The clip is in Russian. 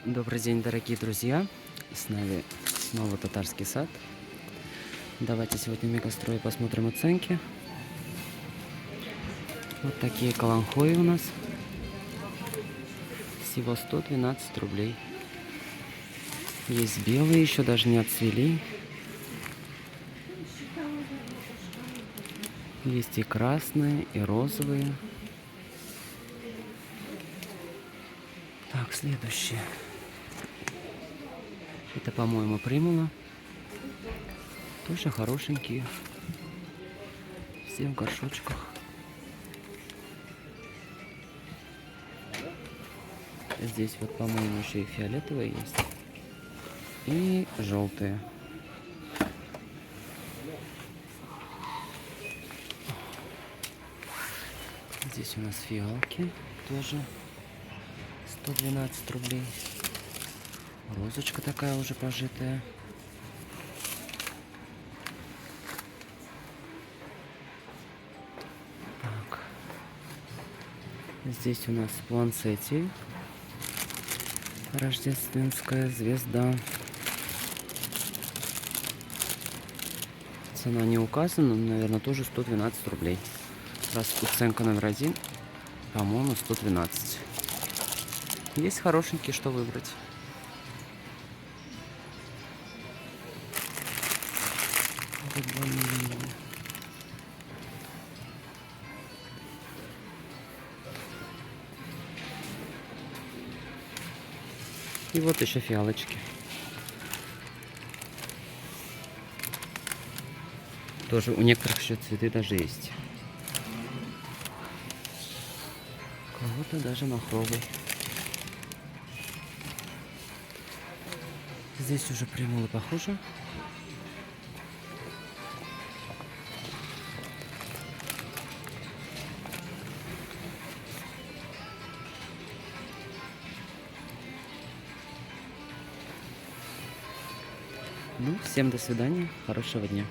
Добрый день, дорогие друзья! С нами снова татарский сад. Давайте сегодня в Мегастрое посмотрим оценки. Вот такие каланхои у нас. Всего 112 рублей. Есть белые, еще даже не отцвели. Есть и красные, и розовые. Так, следующее. Это, по-моему, примула. Тоже хорошенькие. Все в горшочках. Здесь вот, по-моему, еще и фиолетовые есть. И желтые. Здесь у нас фиалки тоже 112 рублей. Розочка такая уже пожитая. Так. Здесь у нас плансетти. Рождественская звезда. Цена не указана, но, наверное, тоже 112 рублей. Раз уценка номер 1, по-моему, 112. Есть хорошенькие, что выбрать. И вот еще фиалочки. Тоже у некоторых еще цветы даже есть. У кого-то даже махровый. Здесь уже примулы похуже. Ну, всем до свидания, хорошего дня.